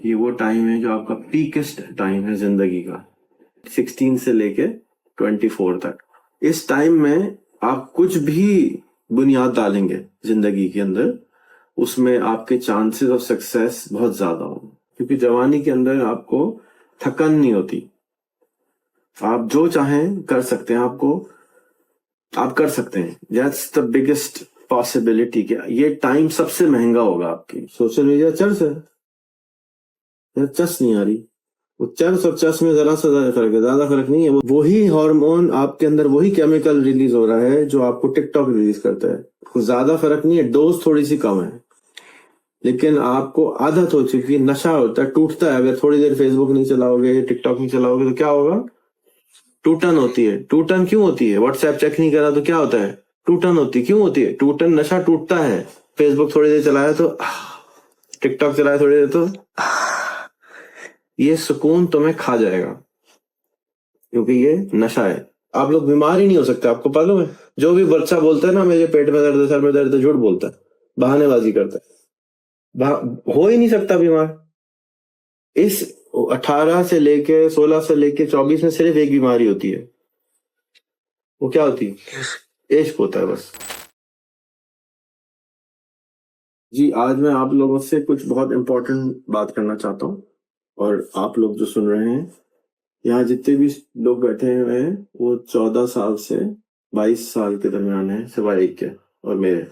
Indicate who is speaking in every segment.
Speaker 1: ये वो टाइम है जो आपका पीकेस्ट टाइम है जिंदगी का, 16 से लेके 24 तक। इस टाइम में आप कुछ भी बुनियाद डालेंगे जिंदगी के अंदर, उसमें आपके चांसेस ऑफ सक्सेस बहुत ज्यादा होंगे, क्योंकि जवानी के अंदर आपको थकन नहीं होती। आप जो चाहें कर सकते हैं, आप कर सकते हैं। That's the biggest possibility. क्या ये टाइम सबसे महंगा होगा आपकी। सोशल मीडिया चर्च है, चस नहीं आ रही। वो चर्च और चस में जरा सा ज्यादा फर्क नहीं है। वही हार्मोन आपके अंदर, वही केमिकल रिलीज हो रहा है जो आपको टिकटॉक रिलीज करता है। कुछ ज्यादा फर्क नहीं है, डोज थोड़ी सी कम है, लेकिन आपको आदत हो चुकी है, नशा होता है, टूटता है। अगर थोड़ी देर फेसबुक नहीं चलाओगे, टिकटॉक नहीं चलाओगे तो क्या होगा? टूटन होती है। टूटन क्यों होती है? व्हाट्सएप चेक नहीं करा तो क्या होता है? टूटन होती है। क्यों होती है टूटन? नशा टूटता है। फेसबुक थोड़ी देर चलाया तो, टिकटॉक चलाया थोड़ी देर तो, ये सुकून तुम्हें खा जाएगा, क्योंकि ये नशा है। आप लोग बीमार ही नहीं हो सकते। आपको मालूम है, जो भी बच्चा बोलता है ना मेरे पेट में दर्द है, सर में दर्द है, झूठ बोलता है, बहानेबाजी करता है। हो ही नहीं सकता बीमार। इस 18 से लेके 16 से लेके 24 में सिर्फ एक बीमारी होती है। वो क्या होती है? इश्क होता है बस। जी, आज मैं आप लोगों से कुछ बहुत इंपॉर्टेंट बात करना चाहता हूँ, और आप लोग जो सुन रहे हैं, यहाँ जितने भी लोग बैठे हुए हैं वो 14 साल से 22 साल के दरमियान है, सिवाय एक के और मेरे।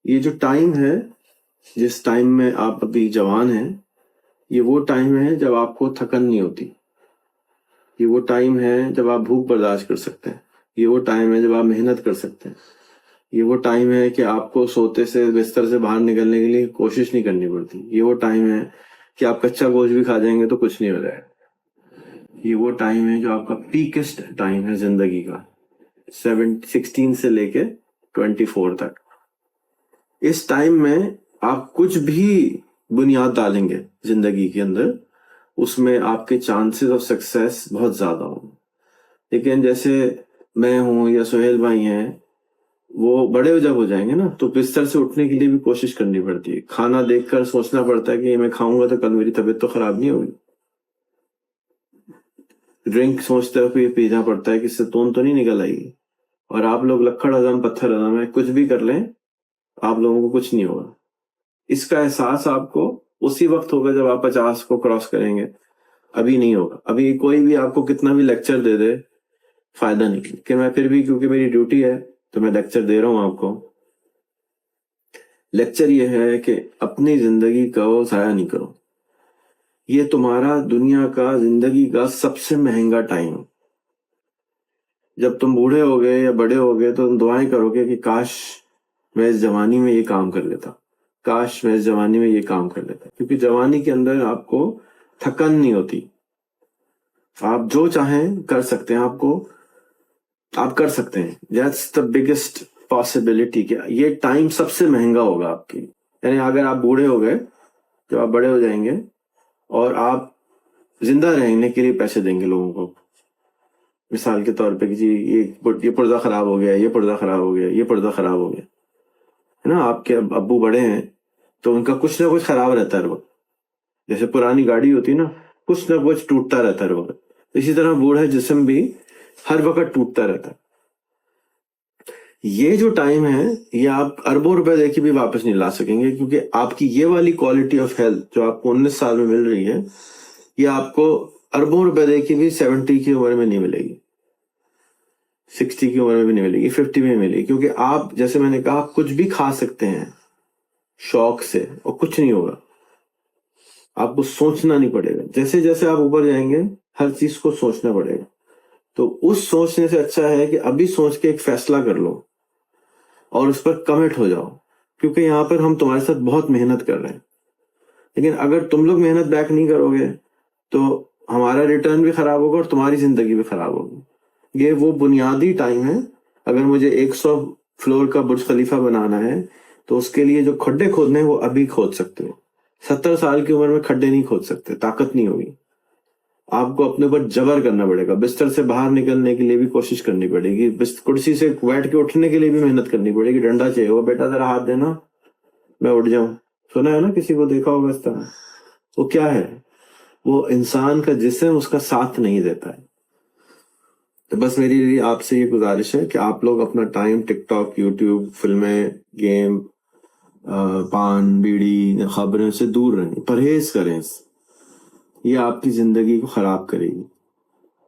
Speaker 1: ये जो टाइम है, जिस टाइम में आप अभी जवान हैं, ये वो टाइम है जब आपको थकन नहीं होती। ये वो टाइम है जब आप भूख बर्दाश्त कर सकते हैं। ये वो टाइम है जब आप मेहनत कर सकते हैं। ये वो टाइम है कि आपको सोते से, बिस्तर से बाहर निकलने के लिए कोशिश नहीं करनी पड़ती। ये वो टाइम है कि आप कच्चा गोश्त भी खा जाएंगे तो कुछ नहीं हो जाएगा। ये वो टाइम है जो आपका पीकेस्ट टाइम है जिंदगी का, 16 से लेके 24 तक। इस टाइम में आप कुछ भी बुनियाद डालेंगे जिंदगी के अंदर, उसमें आपके चांसेस ऑफ सक्सेस बहुत ज्यादा होंगे। लेकिन जैसे मैं हूं या सुहेल भाई हैं, वो बड़े जब हो जाएंगे ना, तो बिस्तर से उठने के लिए भी कोशिश करनी पड़ती है। खाना देखकर सोचना पड़ता है कि मैं खाऊंगा तो कल मेरी तबीयत तो खराब नहीं होगी। ड्रिंक सोचते हुए पीना पड़ता है कि इससे तोन तो नहीं निकल आएगी। और आप लोग लक्कड़ हजम पत्थर हजम है, कुछ भी कर लें आप लोगों को कुछ नहीं होगा। इसका एहसास आपको उसी वक्त होगा जब आप 50 को क्रॉस करेंगे। अभी नहीं होगा। अभी कोई भी आपको कितना भी लेक्चर दे दे, फायदा नहीं। कि मैं फिर भी, क्योंकि मेरी ड्यूटी है तो मैं लेक्चर दे रहा हूं आपको। लेक्चर ये है कि अपनी जिंदगी को जाया नहीं करो। ये तुम्हारा दुनिया का, जिंदगी का सबसे महंगा टाइम। जब तुम बूढ़े हो गए या बड़े हो गए तो तुम दुआएं करोगे कि काश मैं इस जवानी में ये काम कर लेता, काश मैं इस जवानी में ये काम कर लेता। क्योंकि जवानी के अंदर आपको थकन नहीं होती। आप जो चाहें कर सकते हैं। आप कर सकते हैं। That's the biggest possibility. क्या ये टाइम सबसे महंगा होगा आपकी। यानी अगर आप बूढ़े हो गए, जब आप बड़े हो जाएंगे और आप जिंदा रहने के लिए पैसे देंगे लोगों को, मिसाल के तौर पे कि जी ये पर्दा खराब हो गया, ये पर्दा खराब हो गया, ये पर्दा खराब हो गया, है ना। आपके अब्बू बड़े हैं तो उनका कुछ ना कुछ खराब रहता है वक्त। जैसे पुरानी गाड़ी होती ना, कुछ ना कुछ टूटता रहता है वक्त। इसी तरह बूढ़ा जिस्म भी हर वक्त टूटता रहता है। ये जो टाइम है, ये आप अरबों रुपए देके भी वापस नहीं ला सकेंगे, क्योंकि आपकी ये वाली क्वालिटी ऑफ हेल्थ जो आपको 19 साल में मिल रही है, ये आपको अरबों रुपए देके भी 70 की उम्र में नहीं मिलेगी, 60 की उम्र में भी नहीं मिलेगी, 50 में मिलेगी। क्योंकि आप, जैसे मैंने कहा, कुछ भी खा सकते हैं शौक से और कुछ नहीं होगा। आपको सोचना नहीं पड़ेगा। जैसे जैसे आप ऊपर जाएंगे हर चीज को सोचना पड़ेगा। तो उस सोचने से अच्छा है कि अभी सोच के एक फैसला कर लो और उस पर कमिट हो जाओ, क्योंकि यहाँ पर हम तुम्हारे साथ बहुत मेहनत कर रहे हैं। लेकिन अगर तुम लोग मेहनत बैक नहीं करोगे तो हमारा रिटर्न भी खराब होगा और तुम्हारी जिंदगी भी खराब होगी। ये वो बुनियादी टाइम है। अगर मुझे 100 फ्लोर का बुर्ज खलीफा बनाना है तो उसके लिए जो खड्डे खोदने हैं वो अभी खोद सकते हो। 70 साल की उम्र में खड्डे नहीं खोद सकते, ताकत नहीं होगी। आपको अपने ऊपर जबर करना पड़ेगा। बिस्तर से बाहर निकलने के लिए भी कोशिश करनी पड़ेगी। कुर्सी से बैठ के उठने के लिए भी मेहनत करनी पड़ेगी। डंडा चाहिए होगा, बेटा जरा हाथ देना मैं उठ जाऊं। सुना है ना, किसी को देखा होगा इस तरह। وہ کیا ہے؟ وہ انسان کا جسم اس کا ساتھ نہیں دیتا ہے. تو بس میری آپ سے یہ گزارش ہے کہ آپ لوگ اپنا ٹائم ٹک ٹاک، یوٹیوب، فلمیں، گیم، پان بیڑی، خبریں سے دور رہیں، پرہیز کریں. یہ آپ کی زندگی کو خراب کرے گی،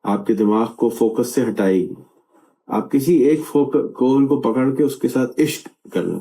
Speaker 1: آپ کے دماغ کو فوکس سے ہٹائے گی. آپ کسی ایک گول کو پکڑ کے اس کے ساتھ عشق کر لیں.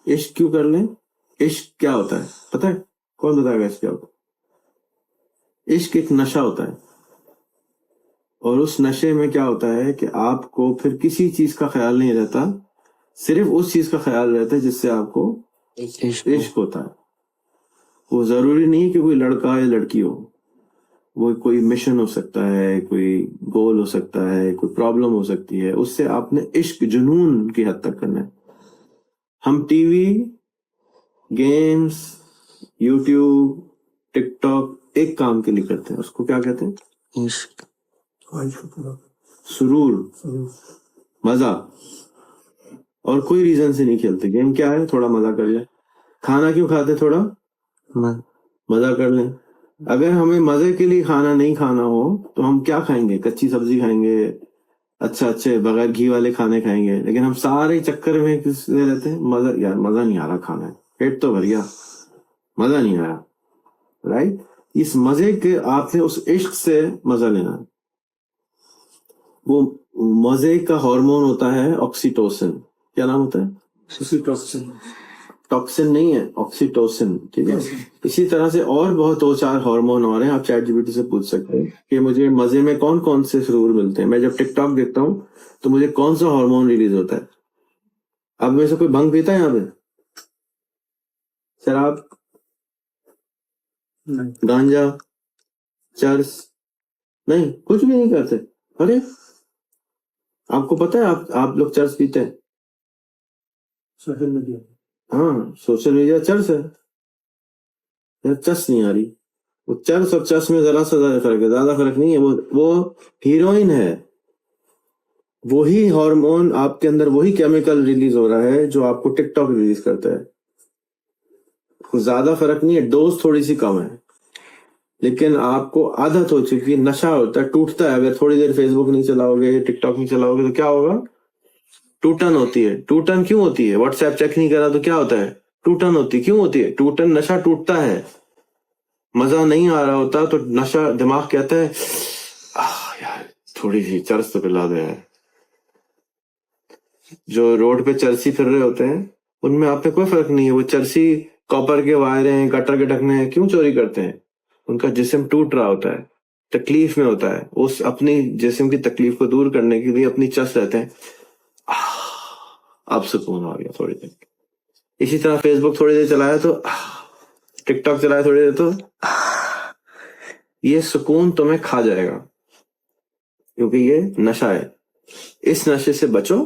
Speaker 1: عشق کیوں کر لیں؟ عشق کیا ہوتا ہے پتہ ہے؟ کون بتائے گا عشق کیا ہوتا ہے؟ عشق ایک نشہ ہوتا ہے، اور اس نشے میں کیا ہوتا ہے کہ آپ کو پھر کسی چیز کا خیال نہیں رہتا، صرف اس چیز کا خیال رہتا ہے جس سے آپ کو عشق ہوتا ہے. وہ ضروری نہیں کہ کوئی لڑکا یا لڑکی ہو، وہ کوئی مشن ہو سکتا ہے، کوئی گول ہو سکتا ہے، کوئی پرابلم ہو سکتی ہے. اس سے آپ نے عشق جنون کی حد تک کرنا ہے. ہم ٹی وی، گیمز، یوٹیوب، ٹک ٹاک ایک کام کے لیے کرتے ہیں، اس کو کیا کہتے ہیں؟ عشق، سرور، مزہ. اور کوئی ریزن سے نہیں کھیلتے. گیم کیا ہے؟ تھوڑا مزہ کر لیں. کھانا کیوں کھاتے؟ تھوڑا مزہ کر لیں. اگر ہمیں مزے کے لیے کھانا نہیں کھانا ہو تو ہم کیا کھائیں گے؟ کچی سبزی کھائیں گے، اچھے بغیر گھی والے کھانے کھائیں گے. لیکن ہم سارے چکر میں کس میں رہتے ہیں؟ مزہ. یار مزہ نہیں آ رہا کھانا ہے، پیٹ تو بھر گیا، مزہ نہیں آیا. رائٹ؟ اس مزے کے آپ نے اس عشق سے مزہ لینا. وہ مزے کا ہارمون ہوتا ہے آکسیٹوسن. کیا نام ہوتا ہے؟ ٹاکسن نہیں ہے، آکسیٹوسن. ٹھیک ہے. اسی طرح سے اور بہت 2-4 ہارمون اور ہیں. آپ چیٹ جی پی ٹی سے پوچھ سکتے ہیں کہ مجھے مزے میں کون کون سے سرور ملتے ہیں. میں جب ٹک ٹاک دیکھتا ہوں تو مجھے کون سا ہارمون ریلیز ہوتا ہے. اب میں سے کوئی بھنگ پیتا ہے یہاں پہ؟ شراب، گانجا، چرس؟ نہیں، کچھ بھی نہیں کرتے. ارے آپ کو پتا ہے آپ لوگ چرس پیتے ہیں؟ Social media. ہاں، سوشل میڈیا چرس ہے. یار چرس نہیں آ رہی. وہ چرس اور چرس میں ذرا سا زیادہ فرق نہیں ہے. وہ ہیروئن ہے. وہی ہارمون آپ کے اندر، وہی کیمیکل ریلیز ہو رہا ہے جو آپ کو ٹک ٹاک ریلیز کرتا ہے. زیادہ فرق نہیں ہے، ڈوز تھوڑی سی کم ہے، لیکن آپ کو عادت ہو چکی ہے. نشہ ہوتا ہے، ٹوٹتا ہے. اگر تھوڑی دیر فیس بک نہیں چلاؤ گے، ٹک ٹاک نہیں چلاؤ گے تو کیا ہوگا؟ ٹوٹن ہوتی ہے. ٹوٹن کیوں ہوتی ہے؟ واٹس ایپ چیک نہیں کرا تو کیا ہوتا ہے؟ ٹوٹن ہوتی ہے. کیوں ہوتی ہے ٹوٹن؟ نشہ ٹوٹتا ہے. مزہ نہیں آ رہا ہوتا تو نشہ، دماغ کہتا ہے یار تھوڑی سی چرس تو پلا دے. جو روڈ پہ چرسی پھر رہے ہوتے ہیں ان میں آپ میں کوئی فرق نہیں ہے. وہ چرسی کاپر کے وائریں، گٹر کے ڈھکنے کیوں چوری کرتے ہیں؟ ان کا جسم ٹوٹ رہا ہوتا ہے، تکلیف میں ہوتا ہے. اس اپنی جسم کی تکلیف کو دور کرنے کے لیے اپنی چرس رہتے ہیں. اب سکون آ گیا تھوڑی دیر. اسی طرح فیس بک تھوڑی دیر چلایا تو، ٹک ٹاک چلایا تھوڑی دیر تو یہ سکون تمہیں کھا جائے گا، کیونکہ یہ نشہ ہے. اس نشے سے بچو.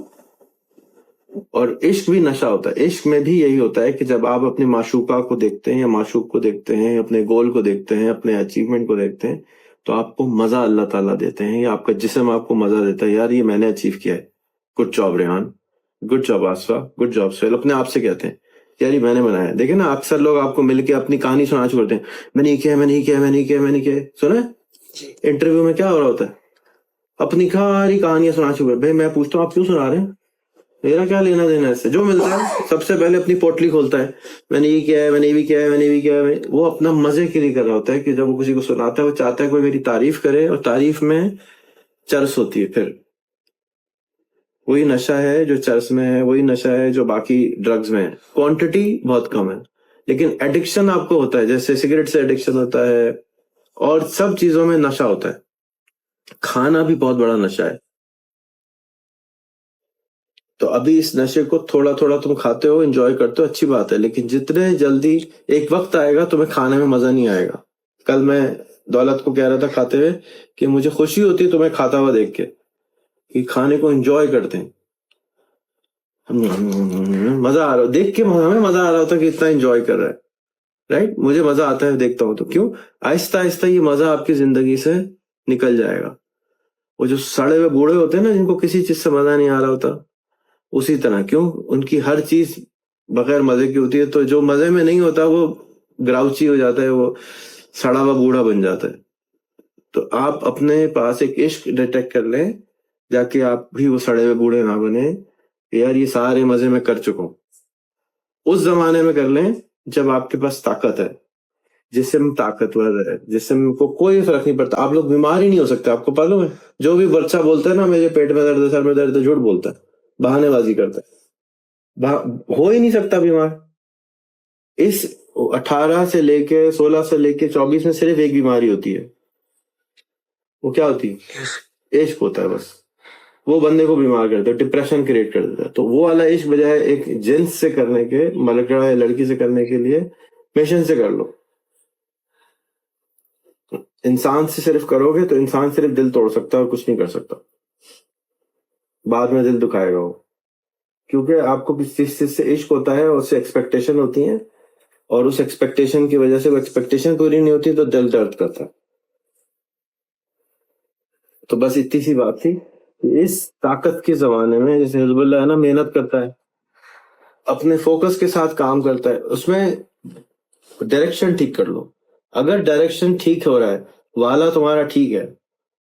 Speaker 1: اور عشق بھی نشہ ہوتا ہے. عشق میں بھی یہی ہوتا ہے کہ جب آپ اپنے معشوقہ کو دیکھتے ہیں یا معشوق کو دیکھتے ہیں، اپنے گول کو دیکھتے ہیں، اپنے اچیومنٹ کو دیکھتے ہیں، تو آپ کو مزہ اللہ تعالیٰ دیتے ہیں، یا آپ کا جسم آپ کو مزہ دیتا ہے. یار یہ میں نے اچیو کیا ہے، good job Rehan, good job Asifa, good job Sohail. اپنے آپ سے کہتے ہیں یار یہ میں نے بنایا. دیکھیں نا، اکثر لوگ آپ کو مل کے اپنی کہانی سنا چھوڑتے ہیں، میں نے یہ کیا، میں نے یہ کیا، میں نے یہ کیا، میں نے کیا. سنا انٹرویو میں کیا ہو رہا ہوتا ہے؟ اپنی ساری کہانیاں سنا چھوڑے. بھائی میں پوچھتا ہوں آپ کیوں سنا رہے ہیں؟ میرا کیا لینا دینا اس سے؟ جو ملتا ہے سب سے پہلے اپنی پوٹلی کھولتا ہے، میں نے یہ کیا ہے، میں نے یہ بھی کیا ہے، میں نے یہ بھی کیا ہے. وہ اپنا مزے کے لیے کر رہا ہوتا ہے کہ جب وہ کسی کو سناتا ہے وہ چاہتا ہے کوئی میری تعریف کرے، اور تعریف میں چرس ہوتی ہے. پھر وہی نشہ ہے جو چرس میں ہے، وہی نشہ ہے جو باقی ڈرگز میں ہے. کوانٹٹی بہت کم ہے، لیکن ایڈکشن آپ کو ہوتا ہے. جیسے سگریٹ سے ایڈکشن ہوتا ہے، اور سب چیزوں میں نشہ ہوتا ہے. کھانا بھی بہت بڑا نشہ ہے. تو ابھی اس نشے کو تھوڑا تھوڑا تم کھاتے ہو، انجوائے کرتے ہو، اچھی بات ہے. لیکن جتنے جلدی ایک وقت آئے گا تمہیں کھانے میں مزہ نہیں آئے گا. کل میں دولت کو کہہ رہا تھا کھاتے ہوئے کہ مجھے خوشی ہوتی ہے تمہیں کھاتا ہوا دیکھ کے، کہ کھانے کو انجوائے کرتے ہیں. مزہ آ رہا دیکھ کے، ہمیں مزہ آ رہا ہوتا کہ اتنا انجوائے کر رہا ہے. رائٹ؟ مجھے مزہ آتا ہے دیکھتا ہوں تو. کیوں؟ آہستہ آہستہ یہ مزہ آپ کی زندگی سے نکل جائے گا. وہ جو سڑے ہوئے بوڑھے ہوتے ہیں نا، جن کو کسی چیز سے مزہ نہیں آ رہا ہوتا، اسی طرح. کیوں؟ ان کی ہر چیز بغیر مزے کی ہوتی ہے. تو جو مزے میں نہیں ہوتا وہ گراؤچی ہو جاتا ہے، وہ सड़ा हुआ बूढ़ा बन जाता है। तो आप अपने पास एक इश्क डिटेक्ट कर लें, जाके आप भी वो सड़े हुए बूढ़े ना बने, यार ये सारे मजे मैं कर चुका हूँ। उस जमाने में कर लें जब आपके पास ताकत है, जिस्म ताकतवर है, जिस्म को कोई फर्क नहीं पड़ता, आप लोग बीमार ही नहीं हो सकते। आपको मालूम है, जो भी बच्चा बोलता है ना मेरे पेट में दर्द है, सर में दर्द है, झूठ बोलता है, बहानेबाजी करता है, हो ही नहीं सकता बीमार। इस 18 से लेके 16 से लेके 24 में सिर्फ एक बीमारी होती है, वो क्या होती है? इश्क होता है बस। वो बंदे को बीमार कर देता है, डिप्रेशन क्रिएट कर देता है। तो वो वाला इश्क बजाय एक जिन्स से करने के, मलकड़ा या लड़की से करने के लिए मिशन से कर लो। इंसान से सिर्फ करोगे तो इंसान सिर्फ दिल तोड़ सकता है और कुछ नहीं कर सकता, बाद में दिल दुखाएगा वो, क्योंकि आपको किस चीज से इश्क होता है और उससे एक्सपेक्टेशन होती है, और उस एक्सपेक्टेशन की वजह से वो एक्सपेक्टेशन पूरी नहीं होती तो दिल दर्द करता है। तो बस इतनी सी बात थी कि इस ताकत के जमाने में, जैसे हिजबुल्लाह है ना, मेहनत करता है, अपने फोकस के साथ काम करता है, उसमें डायरेक्शन ठीक कर लो। अगर डायरेक्शन ठीक हो रहा है, वाला तुम्हारा ठीक है,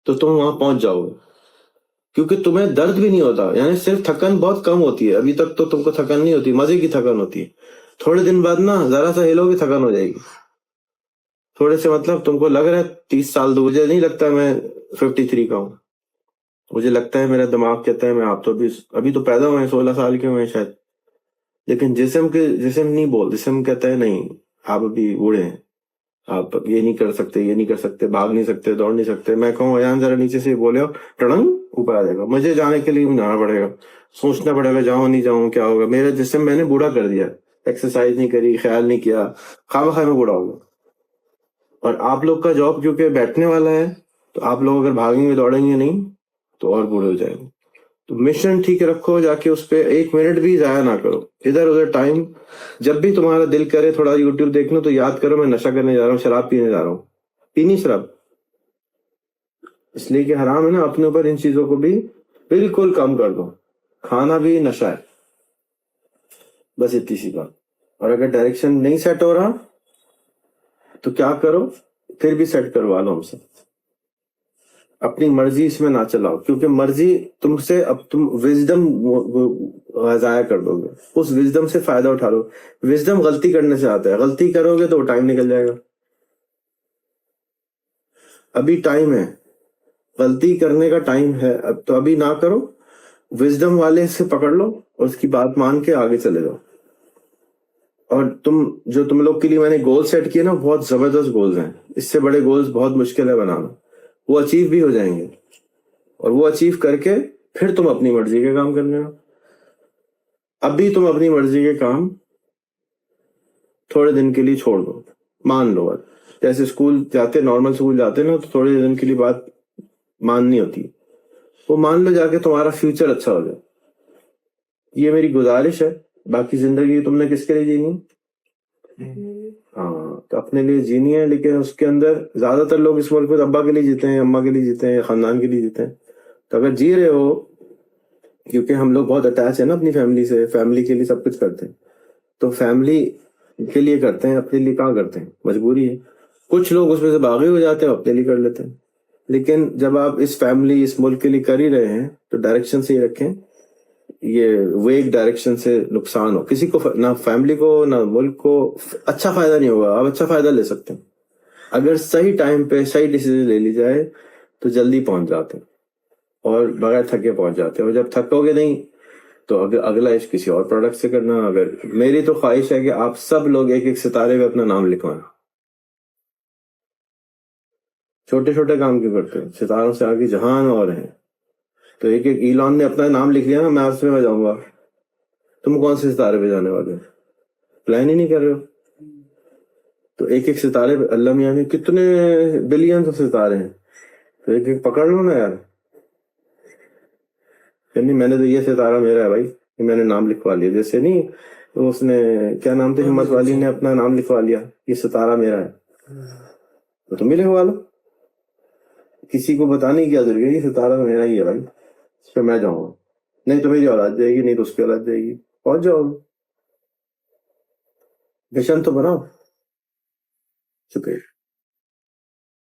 Speaker 1: तो तुम वहां पहुंच जाओगे, क्योंकि तुम्हें दर्द भी नहीं होता, यानी सिर्फ थकन बहुत कम होती है। अभी तक तो तुमको थकन नहीं होती, मजे की थकन होती है। थोड़े दिन बाद ना जरा सा हिलोगे थकन हो जाएगी, थोड़े से, मतलब तुमको लग रहा है 30 साल, तो मुझे नहीं लगता मैं 53 का हूँ, मुझे लगता है, मेरा दिमाग कहता है मैं, आप तो अभी तो पैदा हुए हैं, 16 साल के हुए हैं शायद, लेकिन जिस्म नहीं बोल, जिस्म कहता है नहीं, आप अभी बूढ़े हैं, आप ये नहीं कर सकते, ये नहीं कर सकते, भाग नहीं सकते, दौड़ नहीं सकते। मैं कहूँ अयान जरा नीचे से बोले, टड़ंग ऊपर आ जाएगा, मुझे जाने के लिए जाना पड़ेगा, सोचना पड़ेगा जाऊं नहीं जाऊं, क्या होगा। मेरा जिस्म मैंने बूढ़ा कर दिया, एक्सरसाइज नहीं करी, ख्याल नहीं किया, खामा में बूढ़ा होगा। और आप लोग का जॉब क्योंकि बैठने वाला है, तो आप लोग अगर भागेंगे दौड़ेंगे नहीं तो और बूढ़े हो जाएंगे। तो मिशन ठीक रखो, जाके उस पर 1 मिनट भी जाया ना करो इधर उधर टाइम। जब भी तुम्हारा दिल करे थोड़ा यूट्यूब देख लो, तो याद करो मैं नशा करने जा रहा हूँ, शराब पीने जा रहा हूँ। पीनी शराब इसलिए कि हराम है ना, अपने ऊपर इन चीजों को भी बिल्कुल कम कर दो। खाना भी नशा है, बस इतनी सी बात। और अगर डायरेक्शन नहीं सेट हो रहा तो क्या करो, फिर भी सेट करवा लो हमसे। अपनी मर्जी इसमें ना चलाओ, क्योंकि मर्जी तुमसे, अब तुम विजडम जाया कर दोगे, उस विजडम से फायदा उठा लो। विजडम गलती करने से आता है, गलती करोगे तो टाइम निकल जाएगा। अभी टाइम है, गलती करने का टाइम है, अब तो अभी ना करो, विजडम वाले से पकड़ लो और उसकी बात मान के आगे चले जाओ। और तुम लोग के लिए मैंने गोल सेट किए ना, बहुत जबरदस्त गोल्स हैं, इससे बड़े गोल्स बहुत मुश्किल है बनाना, वो अचीव भी हो जाएंगे। और वो अचीव करके फिर तुम अपनी मर्जी के काम करने हो। अभी तुम अपनी मर्जी के काम थोड़े दिन के लिए छोड़ दो, मान लो। जैसे स्कूल जाते, नॉर्मल स्कूल जाते ना, तो थोड़े दिन के लिए बात माननी होती है, वो मान लो, जाके तुम्हारा फ्यूचर अच्छा हो जाए। ये मेरी गुजारिश है। बाकी जिंदगी तुमने किसके लिए जीनी? हाँ, तो अपने लिए जीनी है, लेकिन उसके अंदर ज्यादातर लोग इस मुल्क में अब्बा के लिए जीते हैं, अम्मा के लिए जीते हैं, खानदान के लिए जीते हैं। तो अगर जी रहे हो, क्योंकि हम लोग बहुत अटैच है ना अपनी फैमिली से, फैमिली के लिए सब कुछ करते हैं, तो फैमिली के लिए करते हैं, अपने लिए कहाँ करते हैं, मजबूरी है। कुछ लोग उसमें से बागी हो जाते हैं, अपने लिए कर लेते हैं। लेकिन जब आप इस फैमिली, इस मुल्क के लिए कर ही रहे हैं, तो डायरेक्शन से ही रखें। ये वेग डायरेक्शन से नुकसान हो किसी को, ना फैमिली को ना मुल्क को अच्छा फायदा नहीं होगा। आप अच्छा फायदा ले सकते हैं अगर सही टाइम पे सही डिसीजन ले ली जाए, तो जल्दी पहुंच जाते हैं और बगैर थके पहुंच जाते हैं। और जब थकोगे नहीं तो अगला इश्क किसी और प्रोडक्ट से करना। अगर मेरी तो ख्वाहिश है कि आप सब लोग एक एक सितारे पे अपना नाम लिखवाएं। छोटे छोटे काम क्यों करते हैं, सितारों से आगे जहान और हैं। तो एक एक ईलॉन ने अपना नाम लिख लिया ना, मैं आपसे में जाऊंगा, तुम कौन से सितारे पे जाने वाले हो? प्लान ही नहीं कर रहे हो। तो एक एक सितारे पे, अल्लाह मियां में कितने बिलियन ऑफ सितारे हैं, तो एक एक पकड़ लो ना यार। नहीं, मैंने तो ये सितारा मेरा है भाई, मैंने नाम लिखवा लिया। जैसे नहीं, तो उसने क्या नाम थे, हिम्मत वाली ने अपना नाम लिखवा लिया, ये सितारा मेरा है, तो तुम भी लिखवा लो। किसी को बताने की क्या जरूरत है, ये सितारा मेरा ही है भाई, इस पे मैं जाऊंगा। नहीं तो मेरी औलाद जाएगी, नहीं तो उसकी औलाद जाएगी, पहुंच जाओ। मिशन तो बनाओ। शुक्रिया।